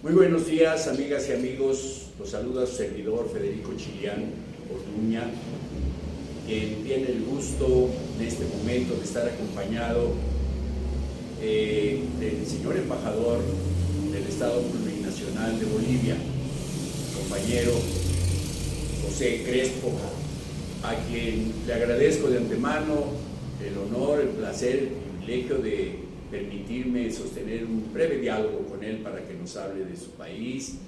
Muy buenos días, amigas y amigos. Los saluda su servidor Federico Chilián Orduña, quien tiene el gusto en este momento de estar acompañado del señor embajador del Estado Plurinacional de Bolivia, compañero José Crespo, a quien le agradezco de antemano el honor, el placer, el privilegio de permitirme sostener un breve diálogo con él para que nos hable de su país,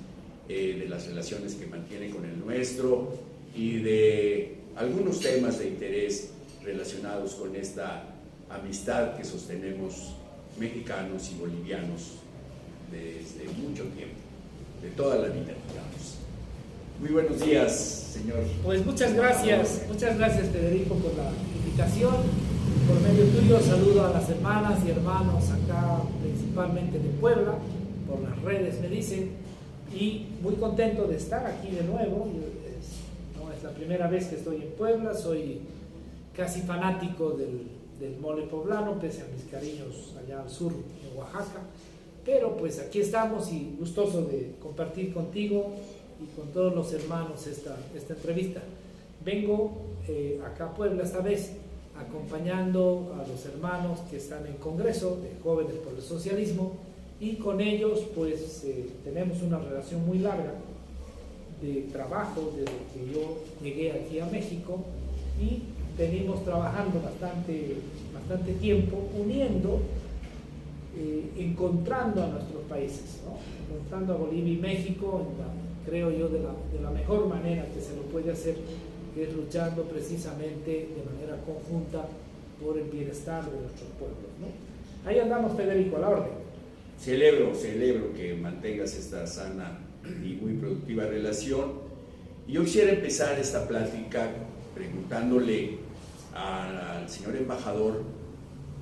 de las relaciones que mantiene con el nuestro y de algunos temas de interés relacionados con esta amistad que sostenemos mexicanos y bolivianos desde mucho tiempo, de toda la vida, digamos. Muy buenos días, señor. Pues muchas gracias Federico por la invitación. Por medio tuyo saludo a las hermanas y hermanos acá, principalmente de Puebla, por las redes me dicen, y muy contento de estar aquí de nuevo. No es la primera vez que estoy en Puebla, soy casi fanático del mole poblano, pese a mis cariños allá al sur, en Oaxaca, pero pues aquí estamos y gustoso de compartir contigo y con todos los hermanos esta entrevista. Vengo acá a Puebla esta vez acompañando a los hermanos que están en Congreso de Jóvenes por el Socialismo, y con ellos pues tenemos una relación muy larga de trabajo desde que yo llegué aquí a México, y venimos trabajando bastante tiempo uniendo, encontrando a nuestros países, ¿no? Encontrando a Bolivia y México, creo yo, de la mejor manera que se lo puede hacer, que es luchando precisamente de manera conjunta por el bienestar de nuestros pueblos, ¿no? Ahí andamos, Federico, a la orden. Celebro que mantengas esta sana y muy productiva relación. Y yo quisiera empezar esta plática preguntándole al señor embajador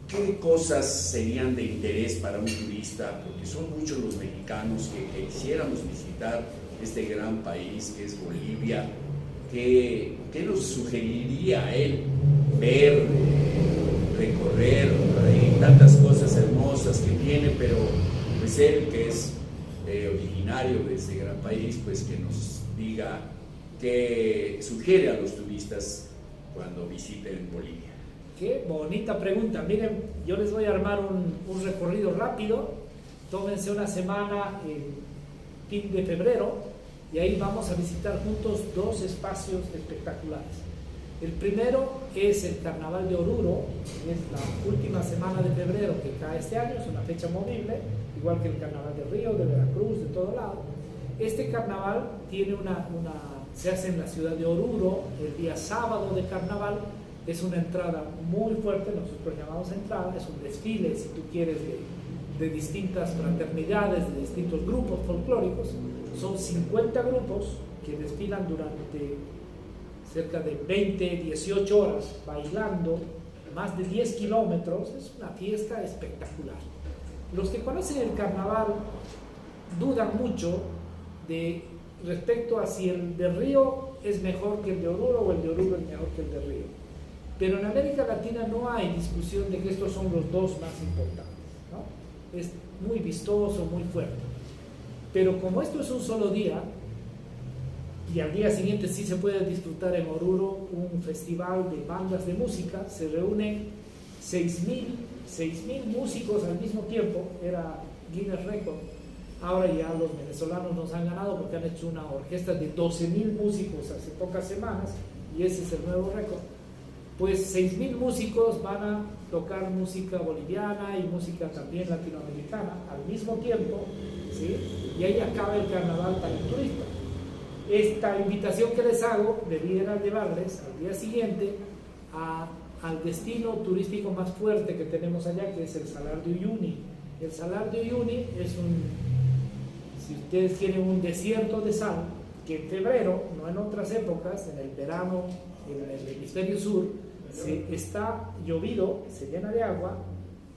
qué cosas serían de interés para un turista, porque son muchos los mexicanos que quisiéramos visitar este gran país que es Bolivia. ¿Qué nos sugeriría a él ver, recorrer? Hay tantas cosas hermosas que tiene, pero pues él, que es originario de este gran país, pues que nos diga qué sugiere a los turistas cuando visiten Bolivia. Qué bonita pregunta. Miren, yo les voy a armar un recorrido rápido. Tómense una semana en fin de febrero, y ahí vamos a visitar juntos dos espacios espectaculares. El primero es el Carnaval de Oruro, es la última semana de febrero que cae este año, es una fecha movible, igual que el Carnaval de Río, de Veracruz, de todo lado. Este carnaval tiene se hace en la ciudad de Oruro, el día sábado de carnaval. Es una entrada muy fuerte, nosotros llamamos entrada, es un desfile, si tú quieres, de distintas fraternidades, de distintos grupos folclóricos. Son 50 grupos que desfilan durante cerca de 18 horas, bailando más de 10 kilómetros. Es una fiesta espectacular. Los que conocen el carnaval dudan mucho respecto a si el de Río es mejor que el de Oruro o el de Oruro es mejor que el de Río. Pero en América Latina no hay discusión de que estos son los dos más importantes, ¿no? Es muy vistoso, muy fuerte. Pero como esto es un solo día, y al día siguiente sí se puede disfrutar en Oruro un festival de bandas de música, se reúnen 6.000 músicos al mismo tiempo, era Guinness Record. Ahora ya los venezolanos nos han ganado porque han hecho una orquesta de 12.000 músicos hace pocas semanas, y ese es el nuevo récord. Pues 6.000 músicos van a tocar música boliviana y música también latinoamericana al mismo tiempo, ¿sí? Y ahí acaba el carnaval para el turista. Esta invitación que les hago debiera llevarles al día siguiente al destino turístico más fuerte que tenemos allá, que es el Salar de Uyuni. El Salar de Uyuni es si ustedes quieren, un desierto de sal, que en febrero, no en otras épocas, en el verano, en el hemisferio sur, está llovido, se llena de agua,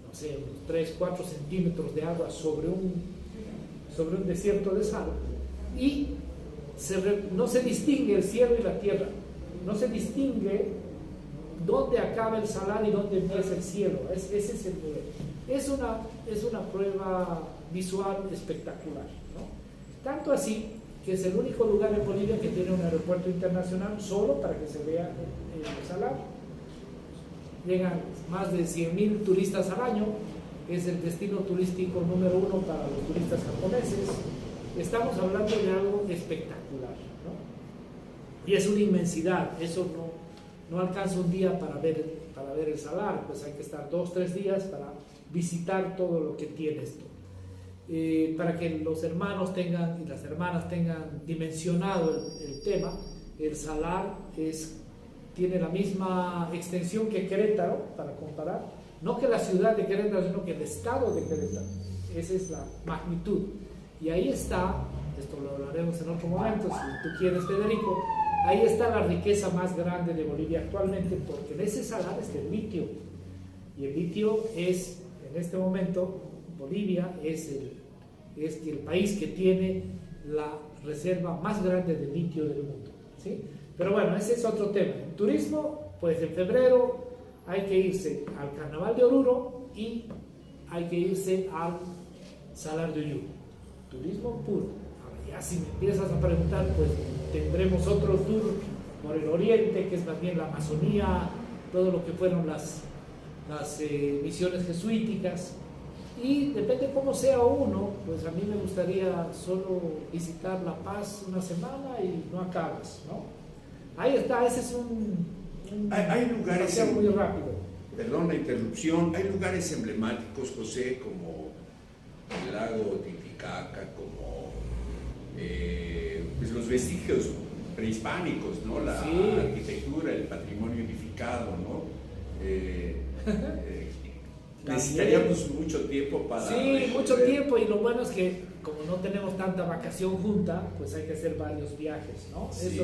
no sé, unos 3-4 centímetros de agua sobre un desierto de sal, y no se distingue el cielo y la tierra, no se distingue dónde acaba el salar y dónde empieza el cielo. Ese es el nivel. Es una prueba visual espectacular, ¿no? Tanto así que es el único lugar en Bolivia que tiene un aeropuerto internacional solo para que se vea el salar. Llegan más de 100.000 turistas al año, es el destino turístico número 1 para los turistas japoneses. Estamos hablando de algo espectacular, ¿no? Y es una inmensidad, eso no alcanza un día para ver el salar, pues hay que estar 2-3 días para visitar todo lo que tiene esto. Para que los hermanos tengan y las hermanas tengan dimensionado el tema, el salar tiene la misma extensión que Querétaro, para comparar, no que la ciudad de Querétaro, sino que el estado de Querétaro. Esa es la magnitud. Y ahí está, esto lo hablaremos en otro momento, si tú quieres, Federico, ahí está la riqueza más grande de Bolivia actualmente, porque en ese salar está el litio. Y el litio es, en este momento, Bolivia es el país que tiene la reserva más grande de litio del mundo, ¿sí? Pero bueno, ese es otro tema. En turismo, pues en febrero hay que irse al Carnaval de Oruro y hay que irse al Salar de Uyuni. Turismo puro. Ahora, ya si me empiezas a preguntar, pues tendremos otro tour por el oriente, que es más bien la Amazonía, todo lo que fueron las misiones jesuíticas. Y depende cómo sea uno, pues a mí me gustaría solo visitar La Paz una semana y no acabas, ¿no? Ahí está, ese es hay lugares muy rápido. Perdón la interrupción, hay lugares emblemáticos, José, como el lago Titicaca, como pues los vestigios prehispánicos, ¿no? La arquitectura, el patrimonio edificado, ¿no? Necesitaríamos mucho tiempo para... Sí, mucho tiempo, y lo bueno es que como no tenemos tanta vacación junta, pues hay que hacer varios viajes, ¿no? Sí.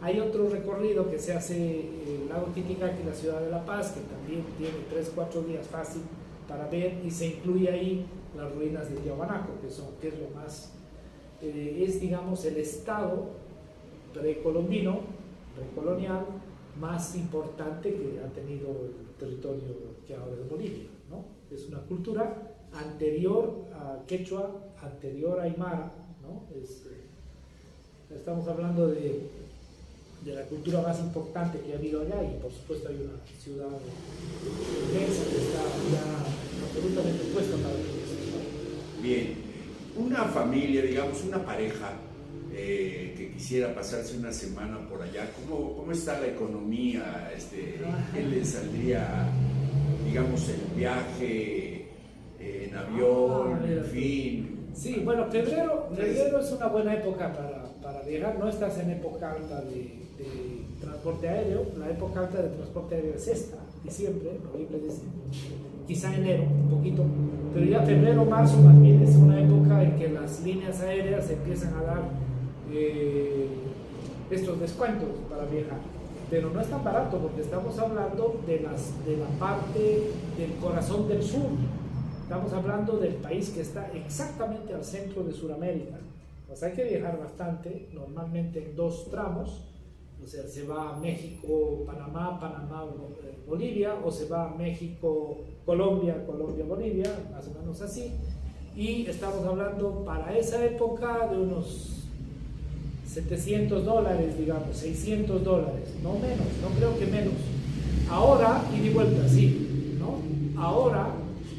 Hay otro recorrido que se hace el lago Titicaca y la ciudad de La Paz, que también tiene 3-4 días fácil para ver, y se incluye ahí las ruinas de Tiahuanaco, que es lo más, es digamos el estado precolonial más importante que ha tenido el territorio que ahora es Bolivia, ¿no? Es una cultura anterior a Quechua, anterior a Aymara, ¿no? Estamos hablando de la cultura más importante que ha habido allá, y por supuesto hay una ciudad inmensa que está ya absolutamente puesta para eso, ¿no? Bien, una familia, digamos, una pareja que quisiera pasarse una semana por allá, ¿cómo está la economía? ¿Qué les saldría, digamos, el viaje en avión, en fin? Sí, bueno, febrero es una buena época para viajar. No estás en época alta de transporte aéreo. La época alta de transporte aéreo es esta, diciembre, noviembre, diciembre, quizá enero, un poquito, pero ya febrero, marzo más bien es una época en que las líneas aéreas empiezan a dar estos descuentos para viajar, pero no es tan barato, porque estamos hablando de la parte del corazón del sur. Estamos hablando del país que está exactamente al centro de Sudamérica. Pues hay que viajar bastante, normalmente en 2 tramos, o sea, se va a México, Panamá, Bolivia, o se va a México, Colombia, Bolivia, más o menos así. Y estamos hablando para esa época de unos $700, digamos, $600, no menos, no creo que menos. Ahora, ida y vuelta, sí, ¿no? Ahora,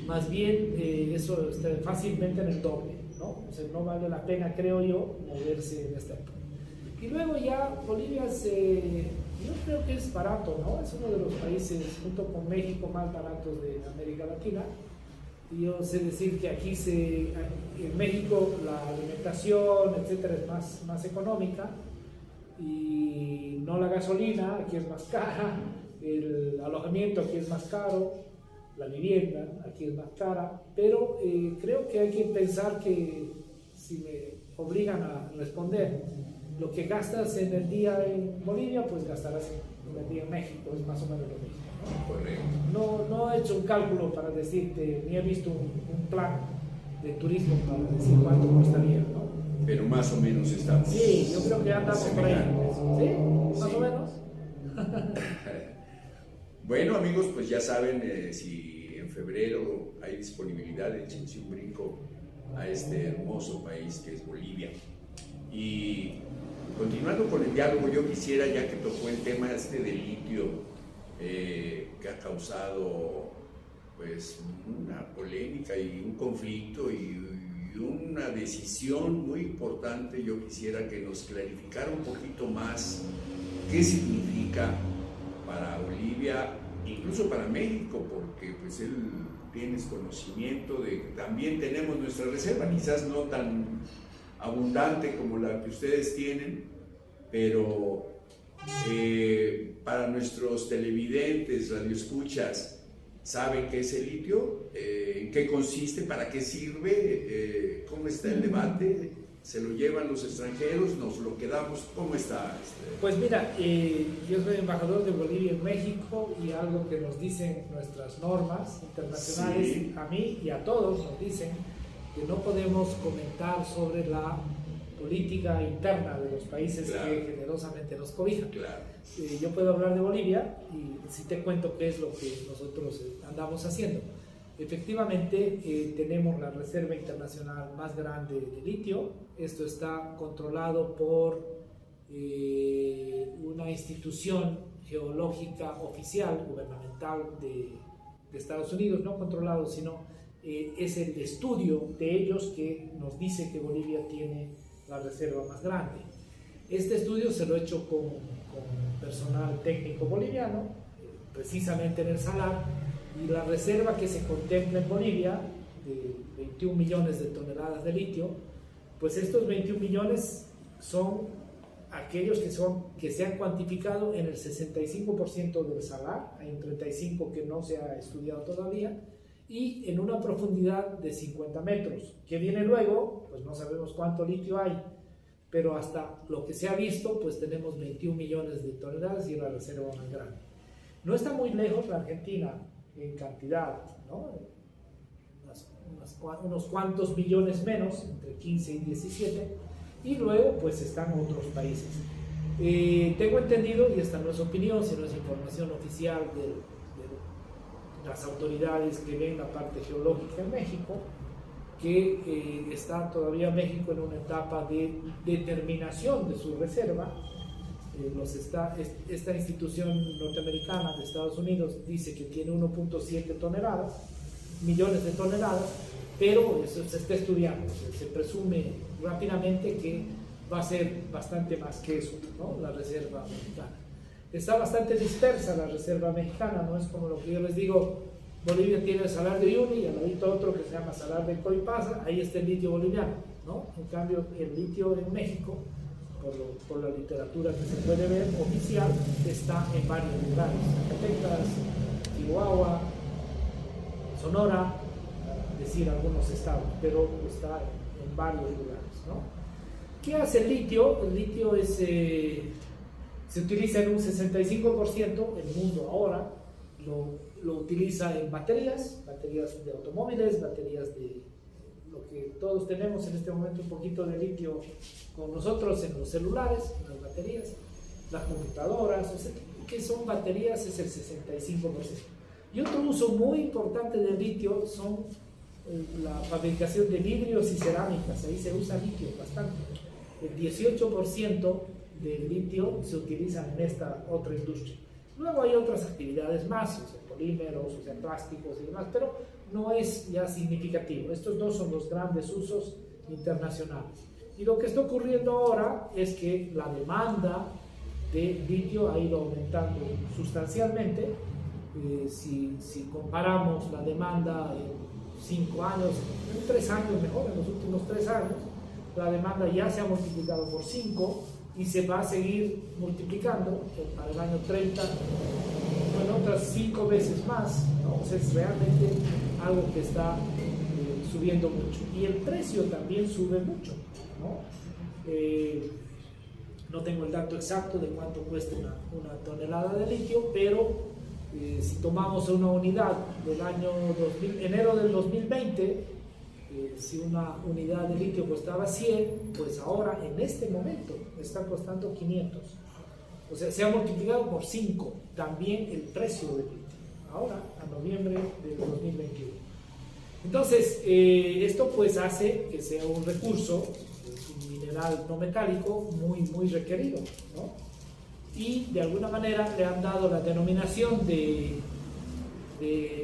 más bien, eso está fácilmente en el doble, ¿no? O sea, no vale la pena, creo yo, moverse en esta época. Y luego ya Bolivia yo creo que es barato, ¿no? Es uno de los países, junto con México, más baratos de América Latina. Y yo sé decir que aquí en México la alimentación, etcétera, es más económica, y no la gasolina, aquí es más cara, el alojamiento aquí es más caro, la vivienda aquí es más cara, pero creo que hay que pensar que, si me obligan a responder, lo que gastas en el día en Bolivia, pues gastarás en el día en México, es más o menos lo mismo. Correcto. No he hecho un cálculo para decirte, ni he visto un plan de turismo para decir cuánto costaría, ¿no? Pero más o menos estamos. Sí, yo creo que andamos por ahí. ¿Sí? ¿Más o menos? Bueno, amigos, pues ya saben, si en febrero hay disponibilidad, échense un brinco a este hermoso país que es Bolivia. Y continuando con el diálogo, yo quisiera, ya que tocó el tema del litio, que ha causado pues una polémica y un conflicto y una decisión muy importante, yo quisiera que nos clarificara un poquito más qué significa para Bolivia, incluso para México, porque pues él tienes conocimiento de que también tenemos nuestra reserva, quizás no tan abundante como la que ustedes tienen, pero para nuestros televidentes, radioescuchas, ¿saben qué es el litio? ¿En qué consiste? ¿Para qué sirve? ¿Cómo está el debate? ¿Se lo llevan los extranjeros? ¿Nos lo quedamos? ¿Cómo está? Pues mira, yo soy embajador de Bolivia en México y algo que nos dicen nuestras normas internacionales, sí, a mí y a todos nos dicen que no podemos comentar sobre la política interna de los países, claro, que generosamente nos cobijan. Claro. Yo puedo hablar de Bolivia y si te cuento qué es lo que nosotros andamos haciendo. Efectivamente, tenemos la reserva internacional más grande de litio. Esto está controlado por una institución geológica oficial, gubernamental de Estados Unidos, no controlado, sino es el estudio de ellos que nos dice que Bolivia tiene la reserva más grande. Este estudio se lo he hecho con personal técnico boliviano, precisamente en el Salar, y la reserva que se contempla en Bolivia, de 21 millones de toneladas de litio, pues estos 21 millones son aquellos que se han cuantificado en el 65% del Salar, hay un 35% que no se ha estudiado todavía, y en una profundidad de 50 metros. ¿Qué viene luego? Pues no sabemos cuánto litio hay, pero hasta lo que se ha visto, pues tenemos 21 millones de toneladas y la reserva más grande. No está muy lejos la Argentina en cantidad, ¿no? Unos cuantos millones menos, entre 15 y 17, y luego pues están otros países. Tengo entendido, y esta no es opinión, sino es información oficial de las autoridades que ven la parte geológica en México, que está todavía México en una etapa de determinación de su reserva. Esta institución norteamericana de Estados Unidos dice que tiene 1.7 millones de toneladas, pero eso se está estudiando. Se presume rápidamente que va a ser bastante más que eso, ¿no? La reserva mexicana. Está bastante dispersa la reserva mexicana, no es como lo que yo les digo. Bolivia tiene el Salar de Uyuni y al ladito otro que se llama Salar de Coipasa, ahí está el litio boliviano, ¿no? En cambio, el litio en México, por la literatura que se puede ver oficial, está en varios lugares: Zacatecas, Chihuahua, Sonora, decir algunos estados, pero está en varios lugares, ¿no? ¿Qué hace el litio? El litio se utiliza en un 65%, el mundo ahora lo utiliza en baterías de automóviles, baterías de lo que todos tenemos en este momento, un poquito de litio con nosotros en los celulares, en las baterías, las computadoras, o sea, que son baterías es el 65%. Y otro uso muy importante del litio son la fabricación de vidrios y cerámicas, ahí se usa litio bastante. El 18% del litio se utiliza en esta otra industria. Luego hay otras actividades más, o sea, polímeros, o sea, plásticos y demás, pero no es ya significativo. Estos dos son los grandes usos internacionales. Y lo que está ocurriendo ahora es que la demanda de litio ha ido aumentando sustancialmente. Si comparamos la demanda en 5 años, en 3 años mejor, en los últimos 3 años, la demanda ya se ha multiplicado por 5 y se va a seguir multiplicando para el año 30 con otras 5 veces más, ¿no? O sea, es realmente algo que está subiendo mucho. Y el precio también sube mucho, ¿no? No tengo el dato exacto de cuánto cuesta una tonelada de litio, pero si tomamos una unidad del año enero del 2020, si una unidad de litio costaba 100, pues ahora en este momento está costando 500. O sea, se ha multiplicado por 5 también el precio del litio, ahora a noviembre del 2021. Entonces, esto pues hace que sea un recurso, un mineral no metálico muy requerido, ¿no? Y de alguna manera le han dado la denominación de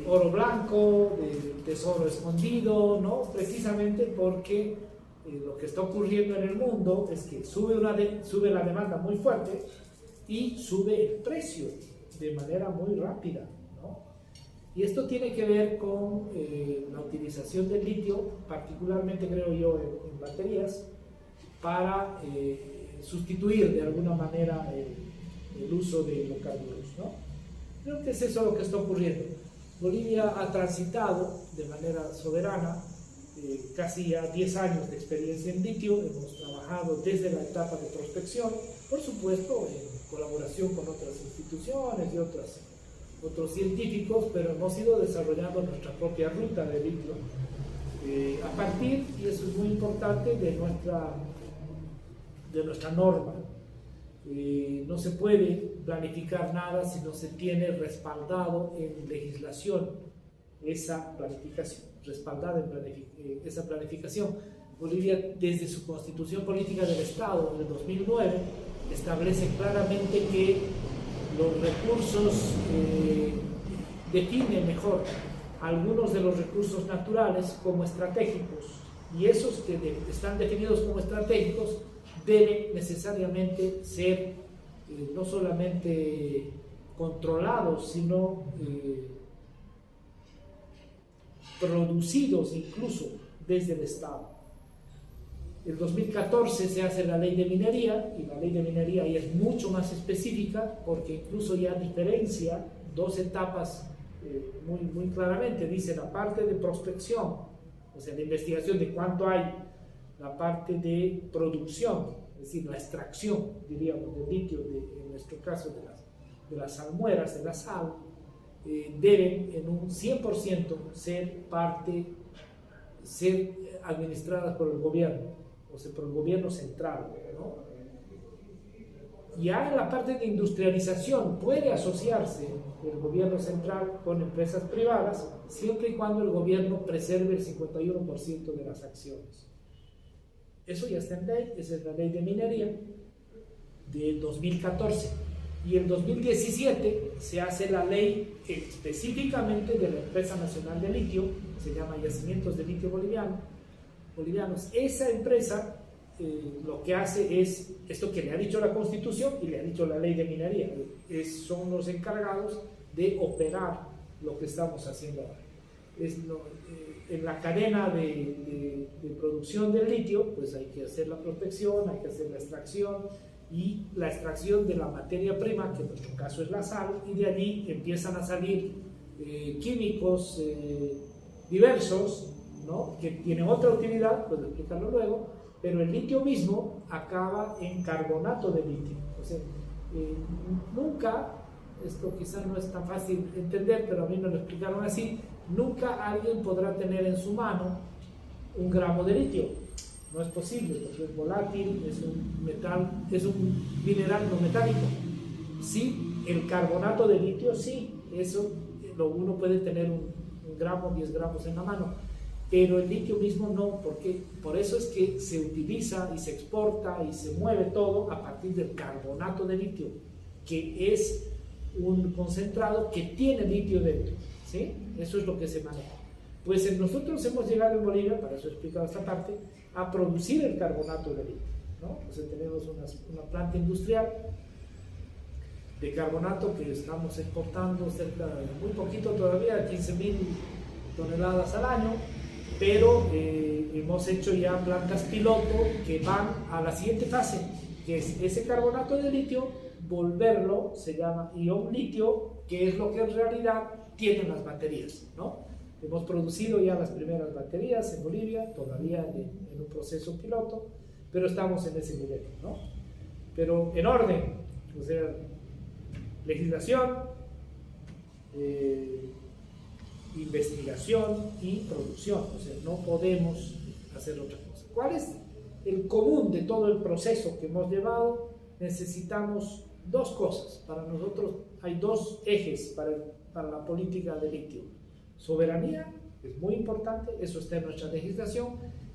oro blanco, de tesoro escondido, ¿no? Precisamente porque lo que está ocurriendo en el mundo es que sube la demanda muy fuerte y sube el precio de manera muy rápida, ¿no? Y esto tiene que ver con la utilización del litio, particularmente creo yo en baterías, para sustituir de alguna manera el uso de hidrocarburos, ¿no? Creo que es eso lo que está ocurriendo. Bolivia ha transitado de manera soberana casi ya 10 años de experiencia en litio. Hemos trabajado desde la etapa de prospección, por supuesto en colaboración con otras instituciones y otros científicos, pero hemos ido desarrollando nuestra propia ruta de litio a partir, y eso es muy importante, de nuestra norma. No se puede planificar nada si no se tiene respaldado en legislación esa planificación, esa planificación. Bolivia, desde su constitución política del Estado del 2009, establece claramente que los recursos, define mejor algunos de los recursos naturales como estratégicos, y esos que están definidos como estratégicos deben necesariamente ser no solamente controlados, sino producidos incluso desde el Estado. En 2014 se hace la ley de minería, y la ley de minería ya es mucho más específica, porque incluso ya diferencia dos etapas muy claramente. Dice la parte de prospección, o sea, la investigación de cuánto hay, la parte de producción, es decir, la extracción, diríamos, del litio, en nuestro caso de las salmueras, de la sal, deben en un 100% ser administradas por el gobierno, o sea, por el gobierno central, ¿no? Ya en la parte de industrialización puede asociarse el gobierno central con empresas privadas, siempre y cuando el gobierno preserve el 51% de las acciones. Eso ya está en ley, esa es la ley de minería de 2014. Y en 2017 se hace la ley específicamente de la Empresa Nacional de Litio, se llama Yacimientos de Litio Bolivianos. Esa empresa lo que hace es esto que le ha dicho la Constitución y le ha dicho la ley de minería, son los encargados de operar lo que estamos haciendo ahora. En la cadena de producción del litio, pues hay que hacer la prospección, hay que hacer la extracción, y la extracción de la materia prima, que en nuestro caso es la sal, y de allí empiezan a salir químicos diversos, ¿no? Que tienen otra utilidad, puedo explicarlo luego, pero el litio mismo acaba en carbonato de litio. O sea, nunca, esto quizás no es tan fácil entender, pero a mí me lo explicaron así, nunca alguien podrá tener en su mano 1 gramo de litio. No es posible, porque es volátil, es un mineral no metálico. Sí, el carbonato de litio, sí, eso uno puede tener 1 gramo, 10 gramos en la mano, pero el litio mismo no, porque por eso es que se utiliza y se exporta y se mueve todo a partir del carbonato de litio, que es un concentrado que tiene litio dentro, ¿sí? Eso es lo que se maneja. Pues nosotros hemos llegado en Bolivia, para eso he explicado esta parte, a producir el carbonato de litio, ¿no? O sea, tenemos una planta industrial de carbonato que estamos exportando cerca de muy poquito todavía, 15.000 toneladas al año, pero hemos hecho ya plantas piloto que van a la siguiente fase, que es ese carbonato de litio, volverlo, se llama ion litio, que es lo que en realidad tienen las baterías, ¿no? Hemos producido ya las primeras baterías en Bolivia, todavía en un proceso piloto, pero estamos en ese nivel, ¿no? Pero en orden, o sea, legislación, investigación y producción, o sea, no podemos hacer otra cosa. ¿Cuál es el común de todo el proceso que hemos llevado? Necesitamos 2 cosas. Para nosotros hay 2 ejes para la política de litio: soberanía, Es muy importante, eso está en nuestra legislación.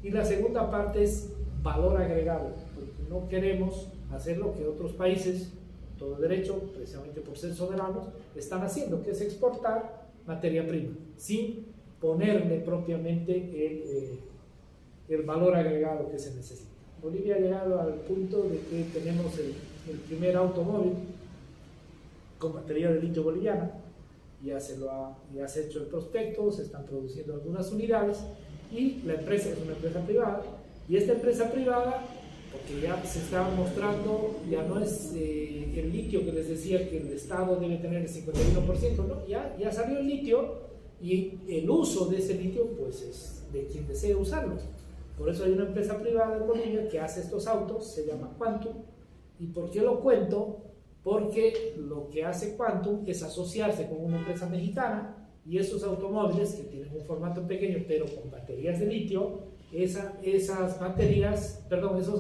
Y la segunda parte es valor agregado, porque no queremos hacer lo que otros países, todo derecho, precisamente por ser soberanos, están haciendo, que es exportar materia prima, sin ponerle propiamente el valor agregado que se necesita. Bolivia ha llegado al punto de que tenemos el primer automóvil con batería de litio boliviana. Ya se ha hecho el prospecto, se están produciendo algunas unidades y la empresa es una empresa privada, y esta empresa privada, porque ya se está mostrando, ya no es el litio que les decía que el Estado debe tener el 51%, ¿no? Ya salió el litio, y el uso de ese litio pues es de quien desee usarlo. Por eso hay una empresa privada en Bolivia que hace estos autos, se llama Quantum. ¿Y por qué lo cuento? Porque lo que hace Quantum es asociarse con una empresa mexicana, y esos automóviles que tienen un formato pequeño pero con baterías de litio, esos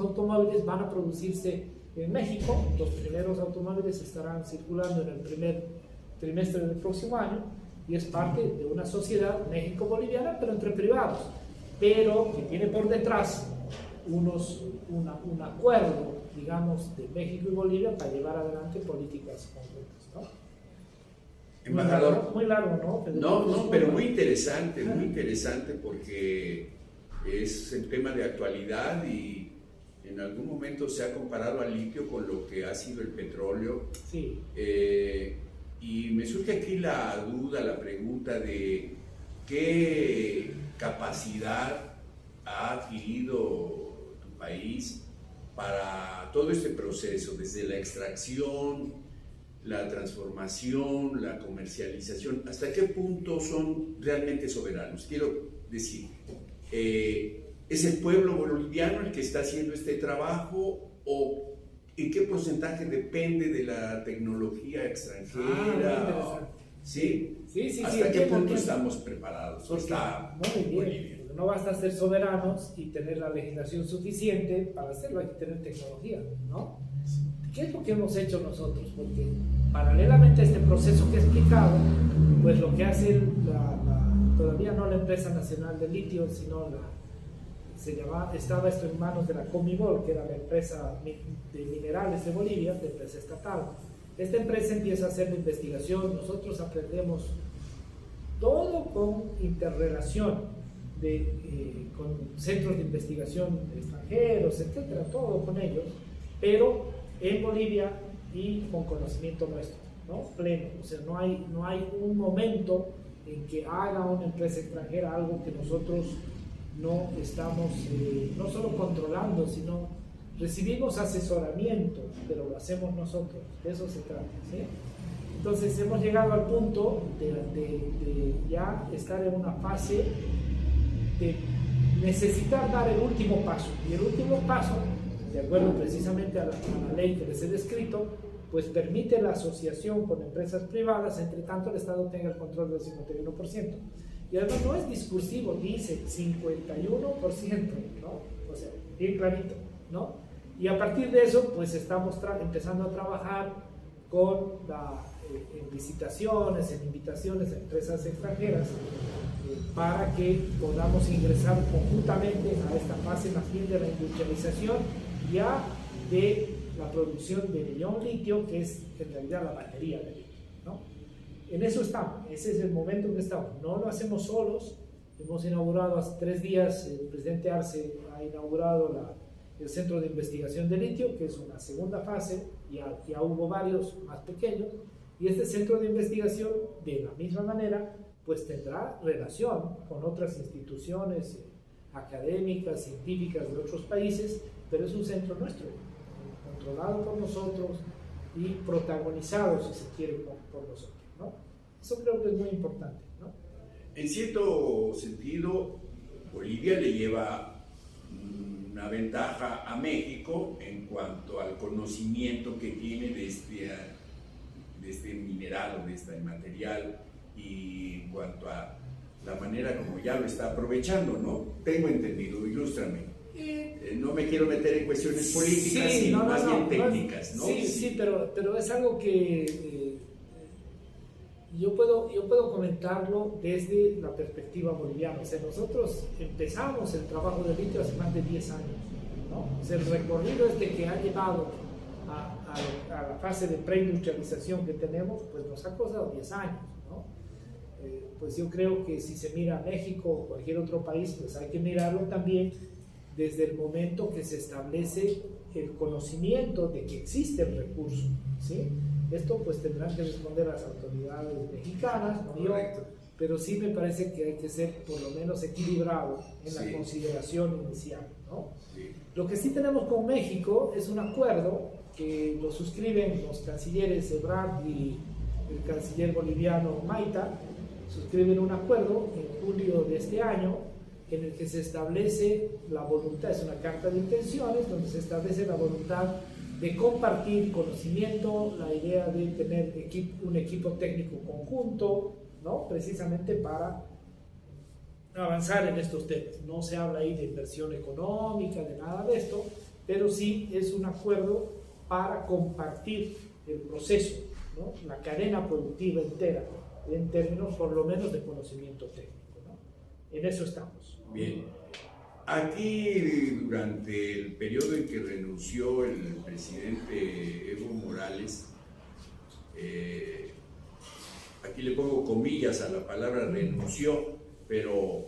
automóviles van a producirse en México. Los primeros automóviles estarán circulando en el primer trimestre del próximo año, y es parte de una sociedad México-boliviana, pero entre privados, pero que tiene por detrás un acuerdo, digamos, de México y Bolivia para llevar adelante políticas conjuntas, ¿no? Embajador, muy largo, ¿no? pero muy interesante porque es el tema de actualidad, y en algún momento se ha comparado al litio con lo que ha sido el petróleo. Sí. Y me surge aquí la duda, la pregunta de qué capacidad ha adquirido tu país para todo este proceso, desde la extracción, la transformación, la comercialización. ¿Hasta qué punto son realmente soberanos? Quiero decir, ¿es el pueblo boliviano el que está haciendo este trabajo, o en qué porcentaje depende de la tecnología extranjera? Sí. ¿Hasta qué punto estamos preparados? Muy bien. Bolivia. No basta ser soberanos y tener la legislación suficiente para hacerlo, hay que tener tecnología, ¿no? ¿Qué es lo que hemos hecho nosotros? Porque paralelamente a este proceso que he explicado, pues lo que hace todavía no la empresa nacional de litio, sino estaba esto en manos de la Comibol, que era la empresa de minerales de Bolivia, la empresa estatal. Esta empresa empieza a hacer la investigación, nosotros aprendemos todo con interrelación con centros de investigación extranjeros, etcétera, todo con ellos, pero en Bolivia y con conocimiento nuestro, ¿no? Pleno. O sea, no hay un momento en que haga una empresa extranjera algo que nosotros no estamos no solo controlando, sino recibimos asesoramiento, pero lo hacemos nosotros. De eso se trata, ¿sí? Entonces hemos llegado al punto de ya estar en una fase de necesitar dar el último paso, y el último paso, de acuerdo precisamente a la ley que les he descrito, pues permite la asociación con empresas privadas, entre tanto el Estado tenga el control del 51%. Y además no es discursivo, dice 51%, ¿no? O sea, bien clarito, ¿no? Y a partir de eso, pues estamos empezando a trabajar en licitaciones, en invitaciones a empresas extranjeras, para que podamos ingresar conjuntamente a esta fase más bien de la industrialización ya de la producción de ion litio, que es en realidad la batería de litio, ¿no? En eso estamos, ese es el momento en que estamos. No lo hacemos solos. Hemos inaugurado hace 3 días, el presidente Arce ha inaugurado el Centro de Investigación de Litio, que es una segunda fase, ya hubo varios más pequeños, y este centro de investigación, de la misma manera, pues tendrá relación con otras instituciones académicas, científicas de otros países, pero es un centro nuestro, controlado por nosotros y protagonizado, si se quiere, por nosotros, ¿no? Eso creo que es muy importante, ¿no? En cierto sentido, Bolivia le lleva una ventaja a México en cuanto al conocimiento que tiene de este mineral o de este material, y en cuanto a la manera como ya lo está aprovechando, ¿no? Tengo entendido, ilústrame. No me quiero meter en cuestiones políticas, sino más bien técnicas, ¿no? Sí, pero es algo que yo puedo comentarlo desde la perspectiva boliviana. O sea, nosotros empezamos el trabajo de litio hace más de 10 años, ¿no? O sea, el recorrido este que ha llevado a la fase de preindustrialización que tenemos, pues nos ha costado 10 años, ¿no? Pues yo creo que si se mira a México o cualquier otro país, pues hay que mirarlo también desde el momento que se establece el conocimiento de que existe el recurso, ¿sí? Esto pues tendrán que responder las autoridades mexicanas, no yo, pero sí me parece que hay que ser por lo menos equilibrado en la consideración inicial, ¿no? Sí. Lo que sí tenemos con México es un acuerdo que lo suscriben los cancilleres Ebrard y el canciller boliviano Maita, suscriben un acuerdo en julio de este año en el que se establece la voluntad, es una carta de intenciones donde se establece la voluntad de compartir conocimiento, la idea de tener un equipo técnico conjunto, ¿no? Precisamente para avanzar en estos temas. No se habla ahí de inversión económica, de nada de esto, pero sí es un acuerdo para compartir el proceso, ¿no? La cadena productiva entera, en términos por lo menos de conocimiento técnico, ¿no? En eso estamos. Bien. Aquí, durante el periodo en que renunció el presidente Evo Morales, aquí le pongo comillas a la palabra renunció, pero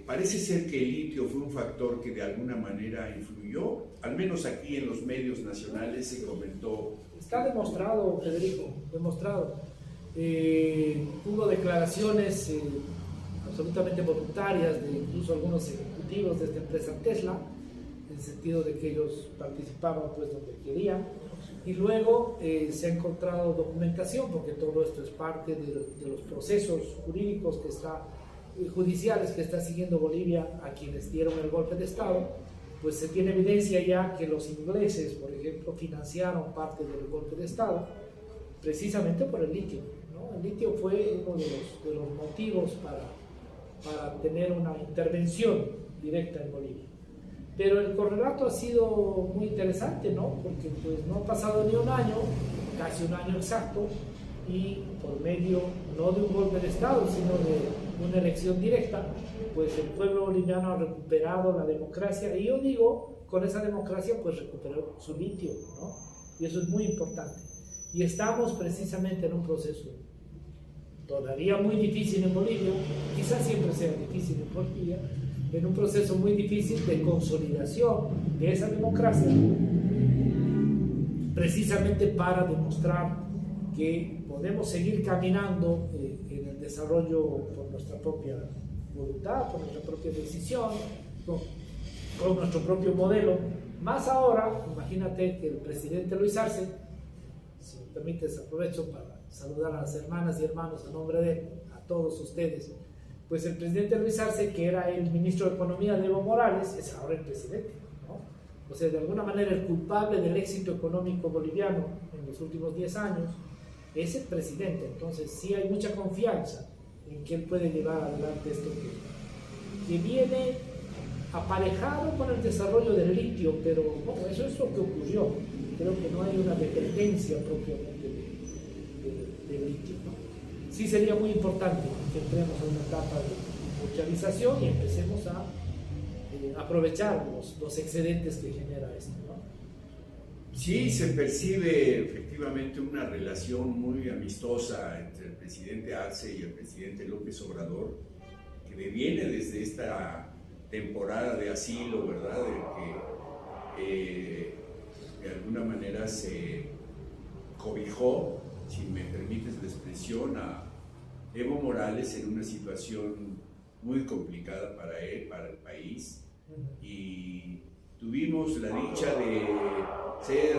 parece ser que el litio fue un factor que de alguna manera influyó, al menos aquí en los medios nacionales se comentó. Está demostrado, Federico, demostrado. Hubo declaraciones absolutamente voluntarias de incluso algunos ejecutivos de esta empresa Tesla, en el sentido de que ellos participaban pues donde querían, y luego se ha encontrado documentación, porque todo esto es parte de los procesos jurídicos judiciales que está siguiendo Bolivia a quienes dieron el golpe de Estado. Pues se tiene evidencia ya que los ingleses, por ejemplo, financiaron parte del golpe de Estado precisamente por el litio, ¿no? El litio fue uno de los motivos para tener una intervención directa en Bolivia. Pero el correlato ha sido muy interesante, ¿no? Porque pues no ha pasado ni un año, casi un año exacto, y por medio no de un golpe de Estado, sino de una elección directa, pues el pueblo boliviano ha recuperado la democracia, y yo digo, con esa democracia pues recuperó su litio, ¿no? Y eso es muy importante. Y estamos precisamente en un proceso todavía muy difícil en Bolivia, quizás siempre sea difícil en Bolivia, en un proceso muy difícil de consolidación de esa democracia, precisamente para demostrar que podemos seguir caminando en el desarrollo por nuestra propia voluntad, por nuestra propia decisión, con nuestro propio modelo. Más ahora, imagínate que el presidente Luis Arce, si me permites aprovecho para saludar a las hermanas y hermanos a nombre de él, a todos ustedes, pues el presidente Luis Arce, que era el ministro de Economía de Evo Morales, es ahora el presidente, ¿no? O sea, de alguna manera el culpable del éxito económico boliviano en los últimos 10 años es el presidente. Entonces sí hay mucha confianza en que él puede llevar adelante esto que viene aparejado con el desarrollo del litio, pero bueno, eso es lo que ocurrió. Creo que no hay una dependencia propiamente del litio, ¿no? Sí sería muy importante que entremos a una etapa de industrialización y empecemos a aprovechar los excedentes que genera esto, ¿no? Sí, se percibe efectivamente una relación muy amistosa entre el presidente Arce y el presidente López Obrador, que viene desde esta temporada de asilo, ¿verdad? De que de alguna manera se cobijó, si me permites la expresión, a Evo Morales en una situación muy complicada para él, para el país, y tuvimos la dicha de ser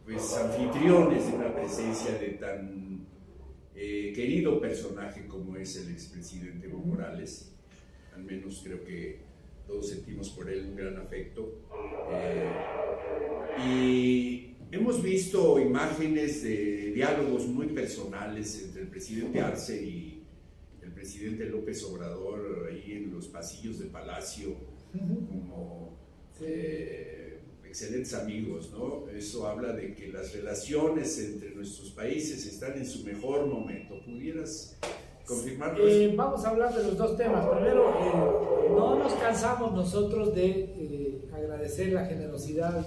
pues anfitriones de una presencia de tan querido personaje como es el expresidente Evo Morales. Al menos creo que todos sentimos por él un gran afecto, y hemos visto imágenes de diálogos muy personales entre el presidente Arce y el presidente López Obrador ahí en los pasillos de Palacio, como excelentes amigos, ¿no? Eso habla de que las relaciones entre nuestros países están en su mejor momento. ¿Pudieras confirmarlo? Vamos a hablar de los dos temas. Primero, no nos cansamos nosotros de agradecer la generosidad,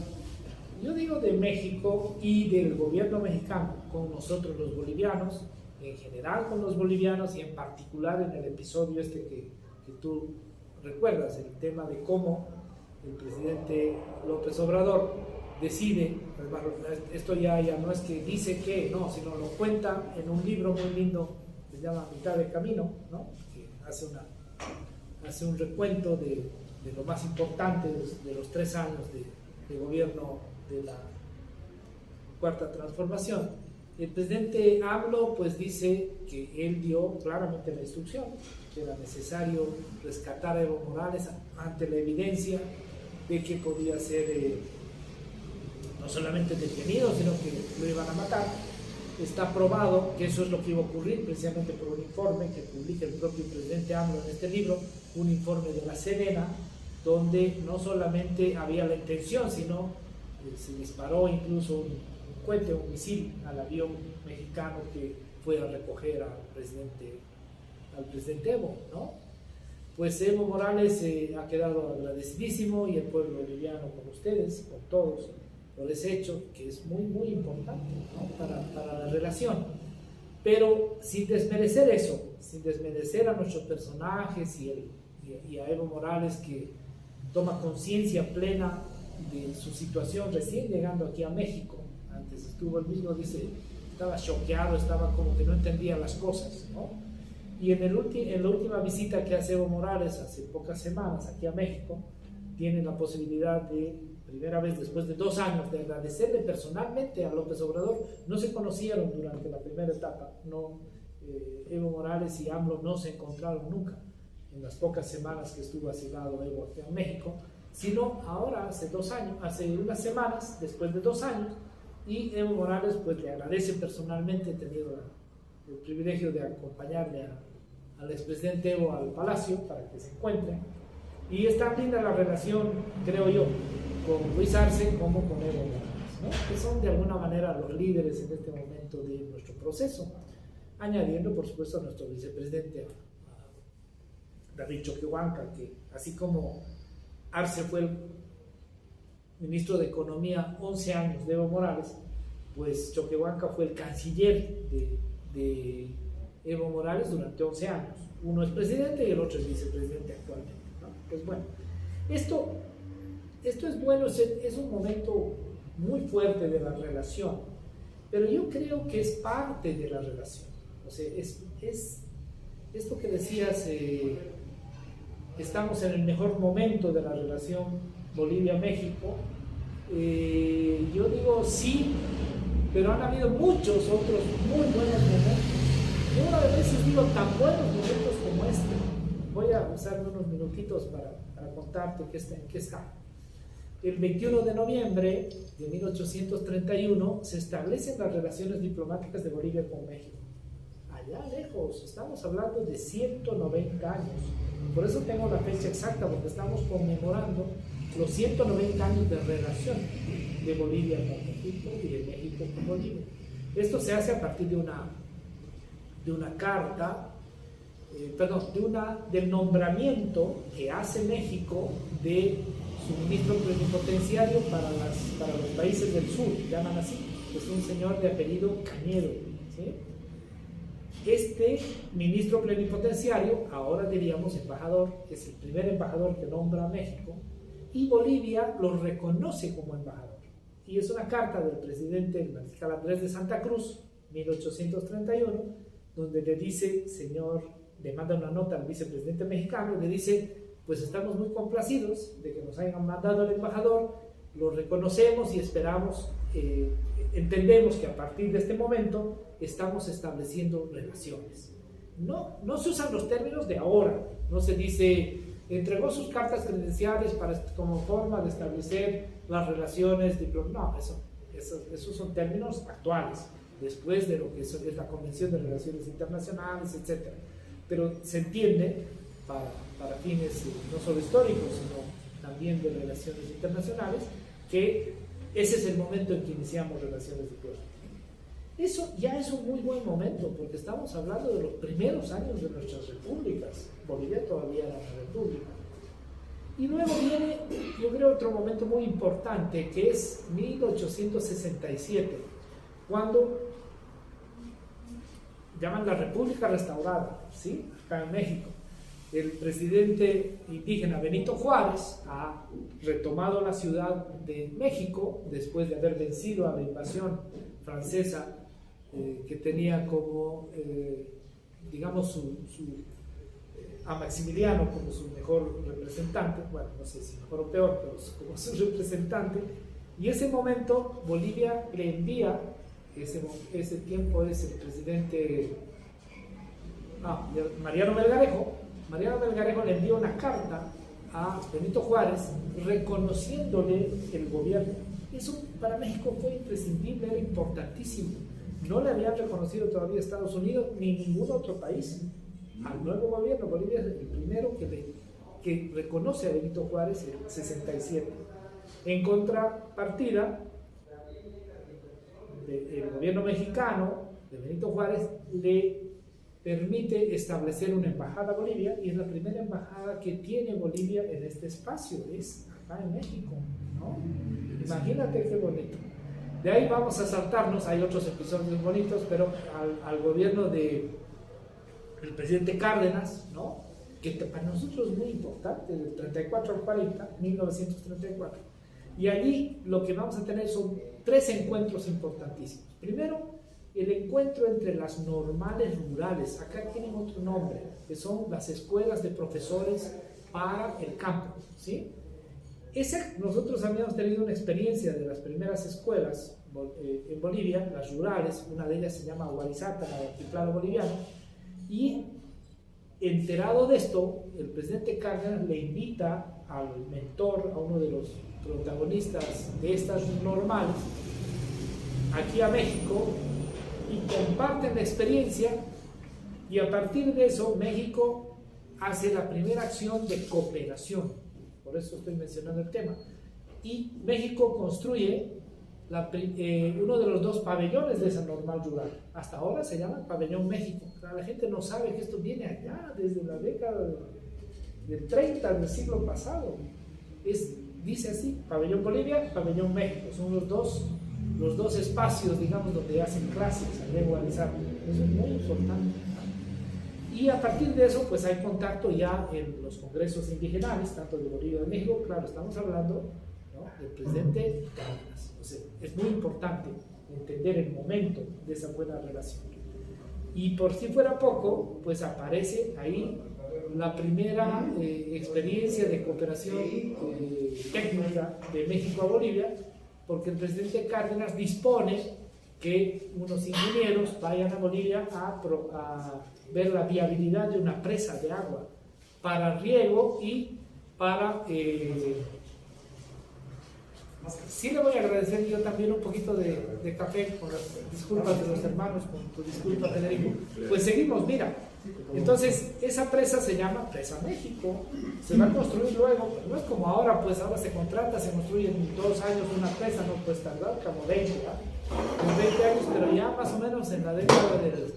yo digo, de México y del gobierno mexicano con nosotros los bolivianos, en general con los bolivianos y en particular en el episodio este que tú recuerdas, el tema de cómo el presidente López Obrador decide, esto ya no es que dice que, no, sino lo cuenta en un libro muy lindo que se llama Mitad de Camino, ¿no? Que hace un recuento de lo más importante de los 3 años de gobierno de la Cuarta Transformación. El presidente AMLO pues dice que él dio claramente la instrucción que era necesario rescatar a Evo Morales ante la evidencia de que podía ser no solamente detenido, sino que lo iban a matar. Está probado que eso es lo que iba a ocurrir precisamente por un informe que publica el propio presidente AMLO en este libro, un informe de la Sedena, donde no solamente había la intención, sino se disparó incluso un cohete, un misil al avión mexicano que fue a recoger al presidente Evo, ¿no? Pues Evo Morales ha quedado agradecidísimo y el pueblo boliviano con ustedes, con todos, por ese hecho que es muy, muy importante, ¿no? para la relación. Pero sin desmerecer eso, sin desmerecer a nuestros personajes y a Evo Morales, que toma conciencia plena de su situación recién llegando aquí a México. Antes estuvo el mismo, dice, estaba choqueado, estaba como que no entendía las cosas, ¿no? Y en la última visita que hace Evo Morales hace pocas semanas aquí a México, tiene la posibilidad de, primera vez después de 2 años, de agradecerle personalmente a López Obrador. No se conocieron durante la primera etapa, no, Evo Morales y AMLO no se encontraron nunca en las pocas semanas que estuvo asilado Evo aquí en México, sino ahora hace unas semanas, después de 2 años, y Evo Morales pues le agradece personalmente. He tenido el privilegio de acompañarle al expresidente Evo al Palacio para que se encuentren, y es tan linda la relación, creo yo, con Luis Arce como con Evo Morales, ¿no? Que son de alguna manera los líderes en este momento de nuestro proceso, añadiendo por supuesto a nuestro vicepresidente David Choquehuanca, que así como Arce fue el ministro de Economía 11 años de Evo Morales, pues Choquehuanca fue el canciller de Evo Morales durante 11 años. Uno es presidente y el otro es vicepresidente actualmente, ¿no? Pues bueno, esto es bueno, es un momento muy fuerte de la relación, pero yo creo que es parte de la relación. O sea, es esto que decías, estamos en el mejor momento de la relación Bolivia-México. Yo digo sí, pero han habido muchos otros muy buenos momentos. Yo a veces digo tan buenos momentos como este. Voy a usar unos minutitos para contarte en qué está. El 21 de noviembre de 1831 se establecen las relaciones diplomáticas de Bolivia con México. Allá lejos, estamos hablando de 190 años. Por eso tengo la fecha exacta, porque estamos conmemorando los 190 años de relación de Bolivia con México y de México con Bolivia. Esto se hace a partir de una carta, del nombramiento que hace México de su ministro plenipotenciario para los países del sur, llaman así, es un señor de apellido Cañedo, ¿sí? Este ministro plenipotenciario, ahora diríamos embajador, es el primer embajador que nombra a México, y Bolivia lo reconoce como embajador. Y es una carta del presidente, el mariscal Andrés de Santa Cruz, 1831, donde le dice, le manda una nota al vicepresidente mexicano y le dice, pues estamos muy complacidos de que nos hayan mandado el embajador, lo reconocemos y esperamos, entendemos que a partir de este momento estamos estableciendo relaciones. No se usan los términos de ahora, no se dice, entregó sus cartas credenciales como forma de establecer las relaciones diplomáticas. No, esos son términos actuales, después de lo que es la Convención de Relaciones Internacionales, etc. Pero se entiende para fines no solo históricos, sino también de relaciones internacionales, que ese es el momento en que iniciamos relaciones diplomáticas. Eso ya es un muy buen momento, porque estamos hablando de los primeros años de nuestras repúblicas. Bolivia todavía era una república. Y luego viene, yo creo, otro momento muy importante, que es 1867, cuando llaman la República Restaurada, ¿sí? Acá en México. El presidente indígena Benito Juárez ha retomado la Ciudad de México después de haber vencido a la invasión francesa, que tenía como, digamos, a Maximiliano como su mejor representante, bueno, no sé si mejor o peor, pero como su representante. Y ese momento Bolivia le envía, ese tiempo es el presidente Mariano Melgarejo. Mariano Melgarejo le envía una carta a Benito Juárez reconociéndole el gobierno. Eso para México fue imprescindible, era importantísimo. No le habían reconocido todavía Estados Unidos ni ningún otro país al nuevo gobierno. Bolivia es el primero que reconoce a Benito Juárez en 67. En contrapartida, el gobierno mexicano de Benito Juárez le permite establecer una embajada a Bolivia, y es la primera embajada que tiene Bolivia en este espacio, es acá en México, ¿no? Imagínate qué bonito. De ahí vamos a saltarnos, hay otros episodios bonitos, pero al gobierno del presidente Cárdenas, ¿no? Que para nosotros es muy importante, del 34 al 40, 1934. Y allí lo que vamos a tener son 3 encuentros importantísimos. Primero, el encuentro entre las normales rurales, acá tienen otro nombre, que son las escuelas de profesores para el campo, ¿sí? Nosotros habíamos tenido una experiencia de las primeras escuelas en Bolivia, las rurales, una de ellas se llama Guarizata, el altiplano boliviano, y enterado de esto, el presidente Cárdenas le invita al mentor, a uno de los protagonistas de estas normales, aquí a México, y comparten la experiencia, y a partir de eso México hace la primera acción de cooperación, por eso estoy mencionando el tema, y México construye uno de los 2 pabellones de esa normal rural. Hasta ahora se llama Pabellón México. La gente no sabe que esto viene allá desde la década del 30 del siglo pasado. Dice así, Pabellón Bolivia, Pabellón México, son los dos espacios, digamos, donde hacen clases a regularizar. Eso es muy importante. Y a partir de eso, pues hay contacto ya en los congresos indígenas, tanto de Bolivia como de México. Claro, estamos hablando, ¿no?, del presidente Cárdenas. O sea, es muy importante entender el momento de esa buena relación. Y por si fuera poco, pues aparece ahí la primera experiencia de cooperación técnica de México a Bolivia, porque el presidente Cárdenas dispone que unos ingenieros vayan a Bolivia a ver la viabilidad de una presa de agua para riego y para... sí le voy a agradecer yo también un poquito de café, con las disculpas de los hermanos, con tu disculpa, Federico. Pues seguimos, mira. Entonces, esa presa se llama Presa México, se va a construir luego, pero no es como ahora, pues ahora se contrata, se construye en 2 años una presa, no puede tardar como 20, como 20 años, pero ya más o menos en la década de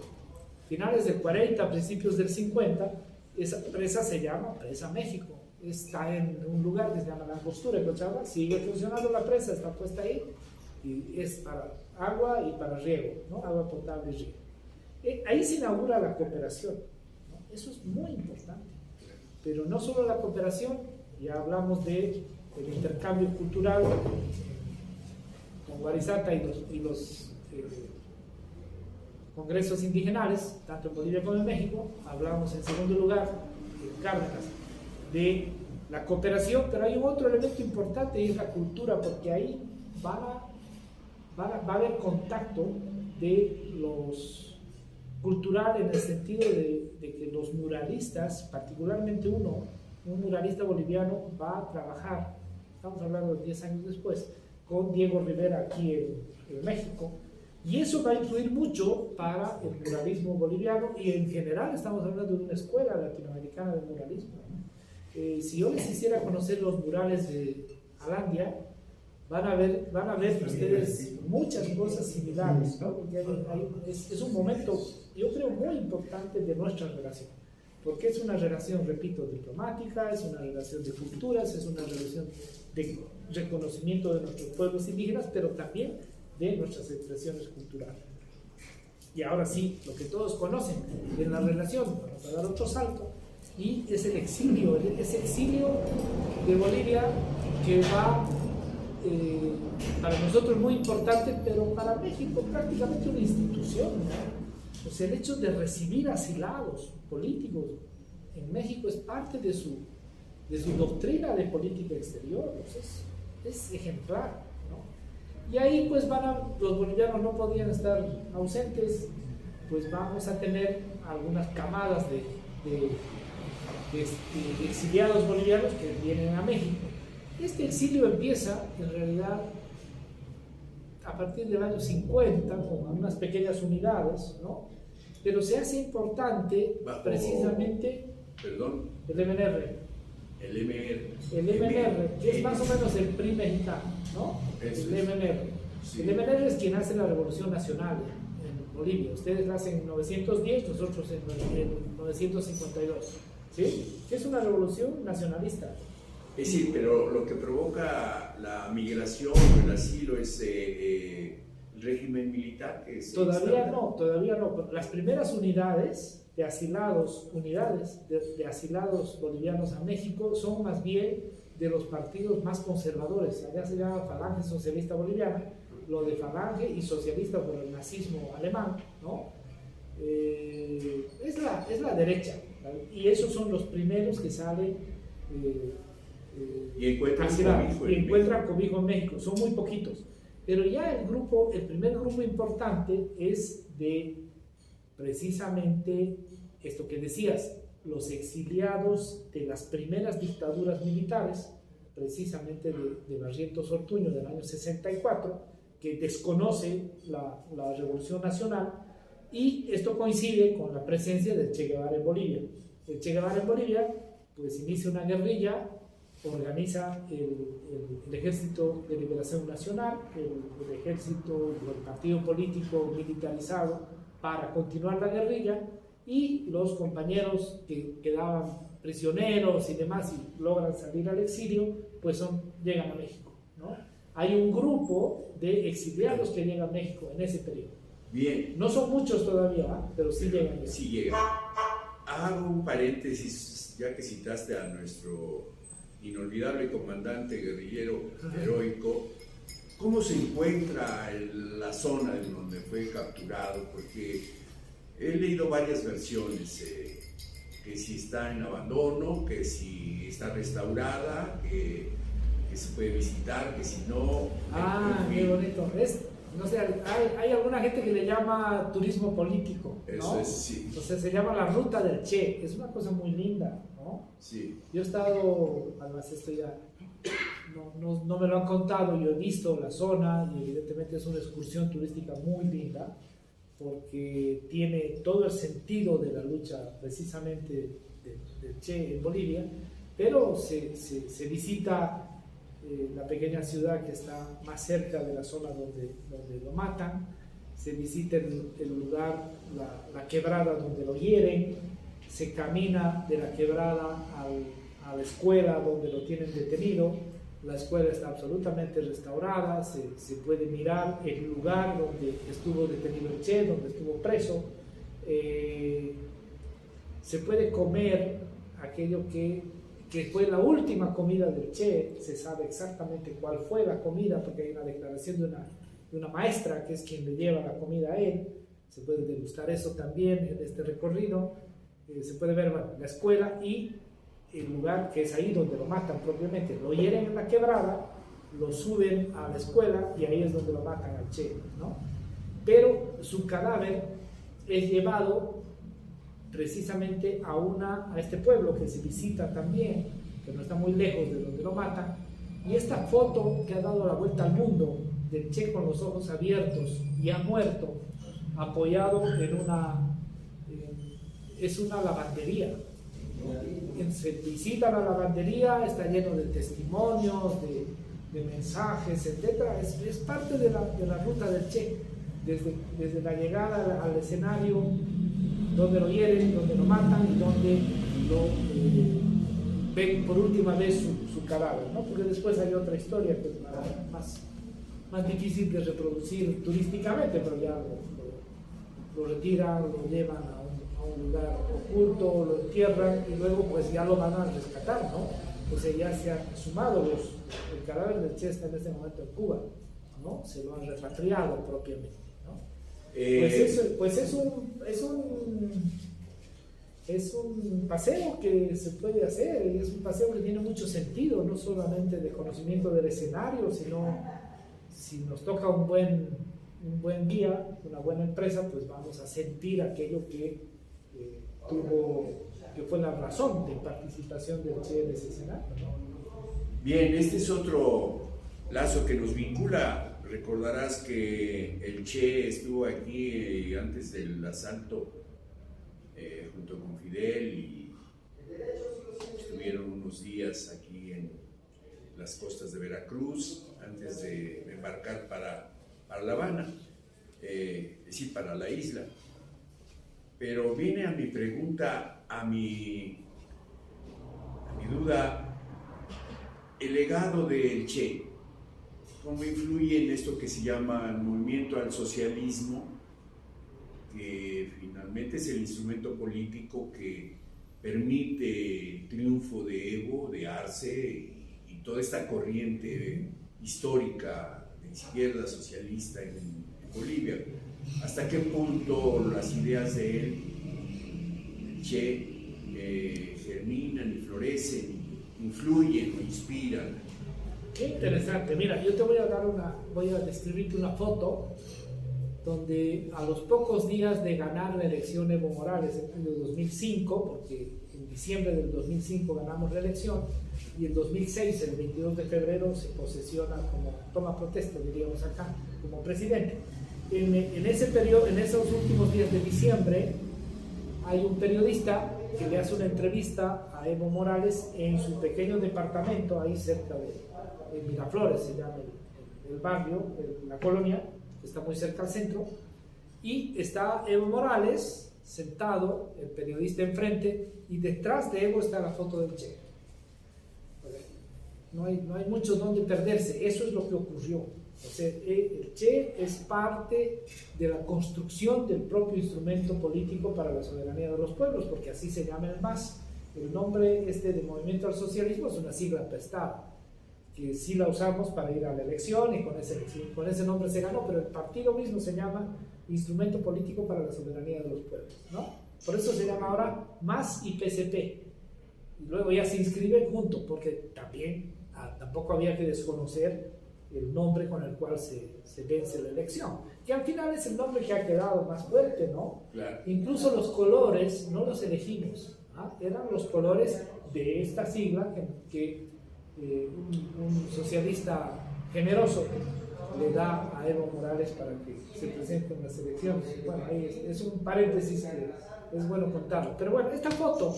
finales del 40, principios del 50, esa presa se llama Presa México, está en un lugar que se llama La Angostura, en Cochabamba, sigue funcionando la presa, está puesta ahí, y es para agua y para riego, ¿no? Agua potable y riego. Ahí se inaugura la cooperación, ¿no? Eso es muy importante, pero no solo la cooperación, ya hablamos del intercambio cultural con Guarizata y los congresos indígenas, tanto en Bolivia como en México. Hablamos en segundo lugar, Cárdenas, de la cooperación, pero hay un otro elemento importante y es la cultura, porque ahí va a haber contacto de los cultural, en el sentido de que los muralistas, particularmente un muralista boliviano, va a trabajar, estamos hablando de 10 años después, con Diego Rivera aquí en México, y eso va a influir mucho para el muralismo boliviano, y en general estamos hablando de una escuela latinoamericana de muralismo. Si yo les hiciera conocer los murales de Alandia, van a ver ustedes muchas cosas similares, ¿no? Porque es un momento, yo creo, muy importante de nuestra relación, porque es una relación, repito, diplomática, es una relación de culturas, es una relación de reconocimiento de nuestros pueblos indígenas, pero también de nuestras expresiones culturales. Y ahora sí, lo que todos conocen de la relación, vamos a dar otro salto, y es el exilio, ese exilio de Bolivia que va, para nosotros muy importante, pero para México prácticamente una institución, ¿no? O sea, el hecho de recibir asilados políticos en México es parte de su doctrina de política exterior, o sea, es ejemplar, ¿no? Y ahí pues los bolivianos no podían estar ausentes, pues vamos a tener algunas camadas de exiliados bolivianos que vienen a México. Este exilio empieza en realidad a partir del año 50 con unas pequeñas unidades, ¿no? Pero se hace importante precisamente perdón, el MNR. El MNR. El MNR, que es más o menos el PRI mexicano, ¿no? Eso el es. MNR. Sí. El MNR es quien hace la Revolución Nacional en Bolivia. Ustedes la hacen en 1910, nosotros en 1952. ¿Sí? Que es una revolución nacionalista. Es decir, pero lo que provoca la migración o el asilo es el régimen militar. Que todavía no. Las primeras unidades de asilados, de asilados bolivianos a México son más bien de los partidos más conservadores. Allá se llama Falange Socialista Boliviana, lo de Falange y socialista por el nazismo alemán, ¿no? Es la derecha, ¿vale? Y esos son los primeros que salen y encuentran cobijo en México. Son muy poquitos, pero ya el primer grupo importante es de precisamente esto que decías, los exiliados de las primeras dictaduras militares, precisamente de Barrientos Ortuño del año 64, que desconoce la Revolución Nacional. Y esto coincide con la presencia del Che Guevara en Bolivia. El Che Guevara en Bolivia pues inicia una guerrilla, organiza el Ejército de Liberación Nacional, el ejército, el partido político militarizado para continuar la guerrilla, y los compañeros que quedaban prisioneros y demás y logran salir al exilio, pues llegan a México, ¿no? Hay un grupo de exiliados que llegan a México en ese periodo. Bien. No son muchos todavía, pero sí llegan. Sí llegan. Hago un paréntesis, ya que citaste a nuestro inolvidable comandante guerrillero heroico. ¿Cómo se encuentra la zona en donde fue capturado? Porque he leído varias versiones, que si está en abandono, que si está restaurada, que se puede visitar, que si no... Qué bonito. No sé, hay alguna gente que le llama turismo político, ¿no? Eso es, sí. Entonces se llama la Ruta del Che, es una cosa muy linda, ¿no? Sí. Yo he estado, además esto ya no me lo han contado, yo he visto la zona y evidentemente es una excursión turística muy linda porque tiene todo el sentido de la lucha precisamente del Che en Bolivia, pero se visita la pequeña ciudad que está más cerca de la zona donde lo matan, se visita el lugar, la quebrada donde lo hieren, se camina de la quebrada a la escuela donde lo tienen detenido. La escuela está absolutamente restaurada, se puede mirar el lugar donde estuvo detenido el Che, donde estuvo preso, se puede comer aquello que fue la última comida del Che, se sabe exactamente cuál fue la comida porque hay una declaración de una maestra que es quien le lleva la comida a él. Se puede degustar eso también en este recorrido. Se puede ver la escuela y el lugar que es ahí donde lo matan propiamente. Lo hieren en la quebrada, lo suben a la escuela y ahí es donde lo matan al Che, ¿no? Pero su cadáver es llevado precisamente a este pueblo que se visita también, que no está muy lejos de donde lo matan, y esta foto que ha dado la vuelta al mundo del Che con los ojos abiertos y ha muerto apoyado es una lavandería. Se visita la lavandería, está lleno de testimonios, de mensajes, etcétera, es parte de la ruta del Che, desde la llegada al escenario, donde lo hieren, donde lo matan y donde lo ven por última vez su cadáver, ¿no? Porque después hay otra historia que es más difícil de reproducir turísticamente, pero ya lo retiran, lo llevan a un lugar oculto, lo entierran y luego pues ya lo van a rescatar, ¿no? Pues ya se han sumado el cadáver del Che está en este momento en Cuba, ¿no? Se lo han repatriado propiamente, ¿no? Pues es un paseo que se puede hacer, y es un paseo que tiene mucho sentido, no solamente de conocimiento del escenario, sino si nos toca un buen guía, una buena empresa, pues vamos a sentir aquello que fue la razón de participación del Che en ese escenario, ¿no? Bien, este es otro lazo que nos vincula. Recordarás que el Che estuvo aquí antes del asalto junto con Fidel y estuvieron unos días aquí en las costas de Veracruz antes de embarcar para La Habana, es decir, para la isla. Pero viene a mi pregunta, a mi duda, el legado del Che, ¿cómo influye en esto que se llama el movimiento al socialismo, que finalmente es el instrumento político que permite el triunfo de Evo, de Arce y toda esta corriente histórica de izquierda socialista en Bolivia? ¿Hasta qué punto las ideas de él, el Che, germinan y florecen, influyen o inspiran? Qué interesante. Mira, yo te voy a describirte una foto donde a los pocos días de ganar la elección Evo Morales en el 2005, porque en diciembre del 2005 ganamos la elección, y en 2006, el 22 de febrero, se posesiona como toma protesta, diríamos acá, como presidente. En ese periodo, en esos últimos días de diciembre, hay un periodista que le hace una entrevista a Evo Morales en su pequeño departamento, ahí cerca de Miraflores, se llama el barrio, la colonia, está muy cerca al centro, y está Evo Morales sentado, el periodista enfrente, y detrás de Evo está la foto del Che. No hay mucho donde perderse, eso es lo que ocurrió. O sea, el Che es parte de la construcción del propio instrumento político para la soberanía de los pueblos, porque así se llama el MAS. El nombre de Movimiento al Socialismo es una sigla prestada, que sí la usamos para ir a la elección y con ese nombre se ganó, pero el partido mismo se llama Instrumento Político para la Soberanía de los Pueblos, ¿no? Por eso se llama ahora MAS y PCP. Y luego ya se inscriben juntos, porque tampoco había que desconocer el nombre con el cual se vence la elección, que al final es el nombre que ha quedado más fuerte, ¿no? Claro. Incluso los colores no los elegimos, ¿ah? Eran los colores de esta sigla que un socialista generoso le da a Evo Morales para que se presente en las elecciones. Bueno, ahí es un paréntesis que es bueno contarlo. Pero bueno, esta foto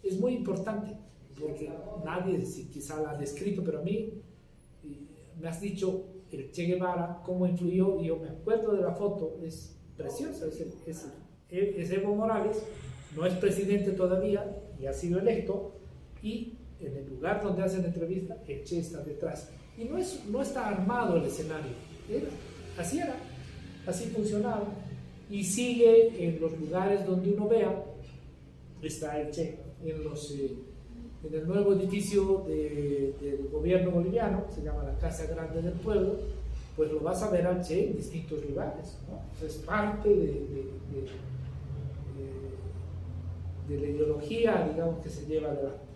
es muy importante porque nadie quizá la ha descrito, pero a mí me has dicho el Che Guevara, cómo influyó, y yo me acuerdo de la foto, es preciosa, es Evo Morales, no es presidente todavía y ha sido electo, y en el lugar donde hacen la entrevista, el Che está detrás. Y no está armado el escenario, así funcionaba. Y sigue en los lugares donde uno vea, está el Che. En el nuevo edificio del gobierno boliviano, se llama la Casa Grande del Pueblo, pues lo vas a ver al Che en distintos lugares, ¿no? Es parte de la ideología, digamos, que se lleva adelante.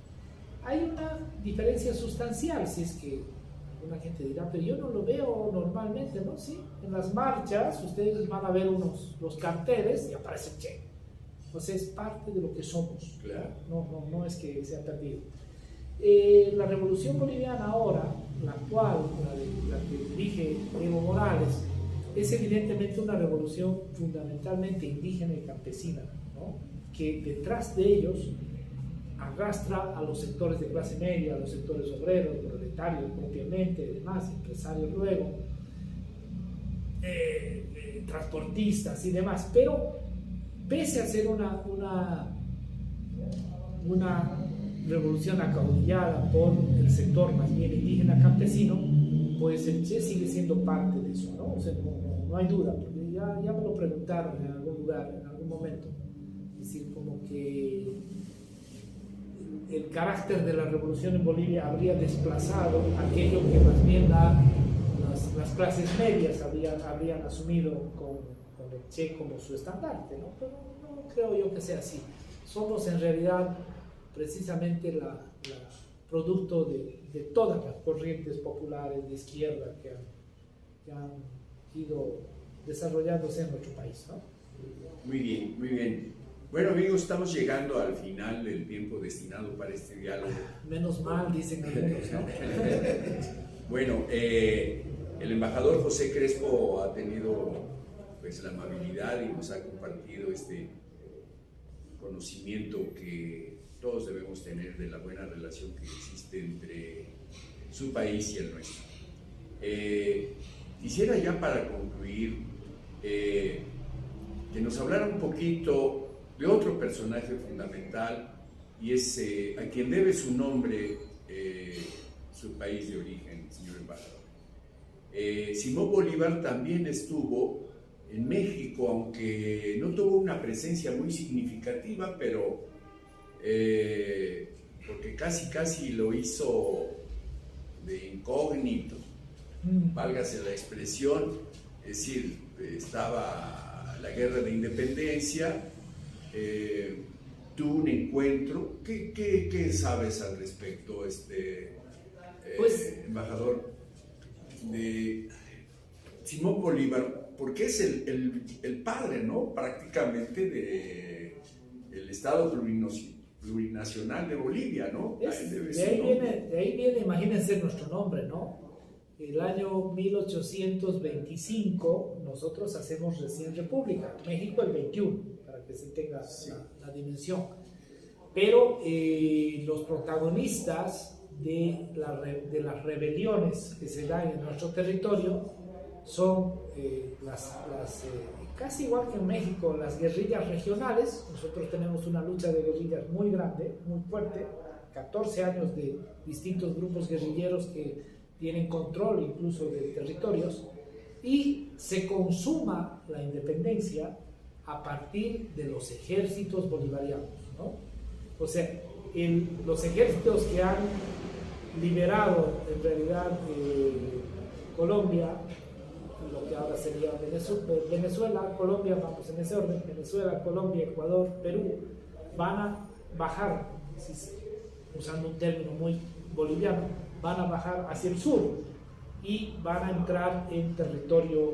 Hay una diferencia sustancial, si es que una gente dirá, pero yo no lo veo normalmente, ¿no? Sí, en las marchas ustedes van a ver los carteles y aparece Che. Entonces es parte de lo que somos. Claro. No es que se ha perdido. La revolución boliviana ahora, la que dirige Evo Morales, es evidentemente una revolución fundamentalmente indígena y campesina, ¿no? Que detrás de ellos arrastra a los sectores de clase media, a los sectores obreros, proletarios, propietarios propiamente, demás, empresarios luego, transportistas y demás, pero pese a ser una revolución acaudillada por el sector más bien indígena campesino, pues el Che sigue siendo parte de eso, ¿no? O sea, no hay duda, porque ya me lo preguntaron en algún lugar, en algún momento. Es decir, como que el carácter de la revolución en Bolivia habría desplazado aquello que más bien las clases medias habrían asumido con el Che como su estandarte, ¿no? Pero no creo yo que sea así. Somos en realidad precisamente la producto de todas las corrientes populares de izquierda que han ido desarrollándose en nuestro país, ¿no? Muy bien, muy bien. Bueno, amigos, estamos llegando al final del tiempo destinado para este diálogo. Menos mal, dicen algunos, ¿no? Bueno, el embajador José Crespo ha tenido pues la amabilidad y nos ha compartido este conocimiento que todos debemos tener de la buena relación que existe entre su país y el nuestro. Quisiera ya para concluir que nos hablara un poquito de otro personaje fundamental y es a quien debe su nombre su país de origen, señor embajador. Simón Bolívar también estuvo en México, aunque no tuvo una presencia muy significativa, pero porque casi lo hizo de incógnito, válgase la expresión, es decir, estaba la guerra de independencia, tuvo un encuentro. ¿Qué sabes al respecto, pues, embajador, de Simón Bolívar? Porque es el padre, ¿no?, prácticamente del Estado plurinacional de Bolivia, ¿no? De ahí viene, imagínense nuestro nombre, ¿no? El año 1825 nosotros hacemos recién república, México el 21, para que se tenga la dimensión. Pero los protagonistas de las rebeliones que se dan en nuestro territorio son casi igual que en México, las guerrillas regionales. Nosotros tenemos una lucha de guerrillas muy grande, muy fuerte, 14 años de distintos grupos guerrilleros que tienen control incluso de territorios, y se consuma la independencia a partir de los ejércitos bolivarianos, ¿no? O sea, los ejércitos que han liberado en realidad Colombia, lo que ahora sería Venezuela, Colombia, vamos en ese orden, Venezuela, Colombia, Ecuador, Perú, van a bajar, usando un término muy boliviano, van a bajar hacia el sur y van a entrar en territorio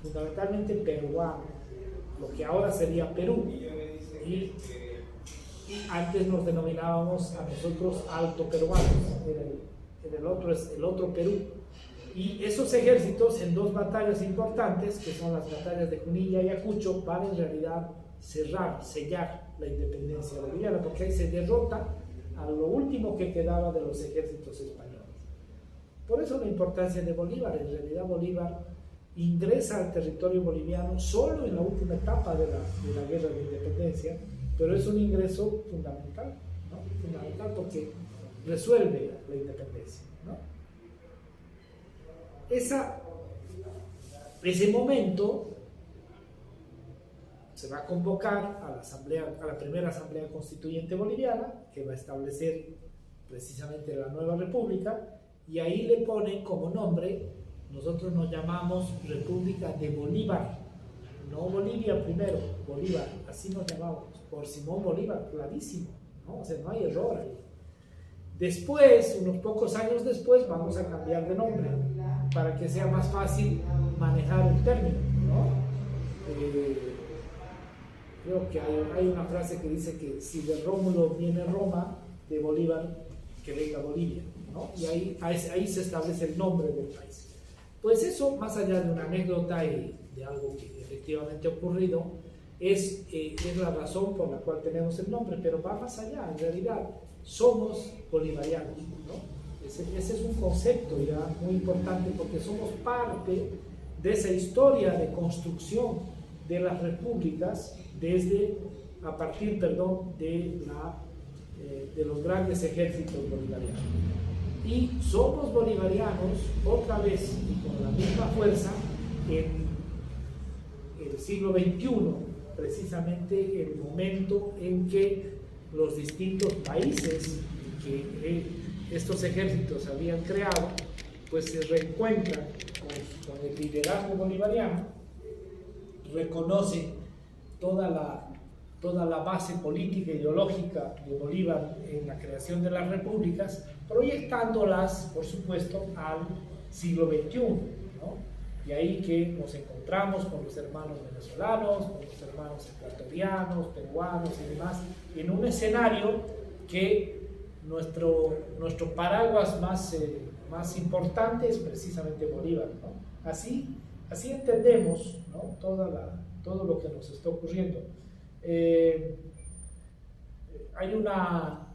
fundamentalmente peruano, lo que ahora sería Perú, y antes nos denominábamos a nosotros alto peruanos, el otro Perú. Y esos ejércitos, en dos batallas importantes, que son las batallas de Junín y Ayacucho, van en realidad sellar la independencia boliviana, porque ahí se derrota a lo último que quedaba de los ejércitos españoles. Por eso la importancia de Bolívar. En realidad Bolívar ingresa al territorio boliviano solo en la última etapa de la guerra de independencia, pero es un ingreso fundamental, ¿no? Fundamental porque resuelve la independencia, ¿no? Ese momento se va a convocar a la primera asamblea constituyente boliviana, que va a establecer precisamente la nueva república, y ahí le ponen como nombre, nosotros nos llamamos República de Bolívar, no Bolivia primero, Bolívar, así nos llamamos, por Simón Bolívar, clarísimo, ¿no? O sea, no hay error ahí. Después, unos pocos años después, vamos a cambiar de nombre para que sea más fácil manejar el término, ¿no? Creo que hay una frase que dice que si de Rómulo viene Roma, de Bolívar que venga Bolivia, ¿no? Y ahí se establece el nombre del país. Pues eso, más allá de una anécdota y de algo que efectivamente ha ocurrido, es la razón por la cual tenemos el nombre, pero va más allá. En realidad somos bolivarianos, ¿no? Ese es un concepto ya muy importante, porque somos parte de esa historia de construcción de las repúblicas a partir de los grandes ejércitos bolivarianos. Y somos bolivarianos otra vez y con la misma fuerza en el siglo XXI, precisamente el momento en que los distintos países que estos ejércitos habían creado, pues se reencuentran con el liderazgo bolivariano, reconocen toda la base política e ideológica de Bolívar en la creación de las repúblicas, proyectándolas, por supuesto, al siglo XXI, ¿no? Y ahí que nos encontramos con los hermanos venezolanos, con los hermanos ecuatorianos, peruanos y demás, en un escenario que nuestro paraguas más importante es precisamente Bolívar, ¿no? Así entendemos, ¿no? todo lo que nos está ocurriendo. Hay una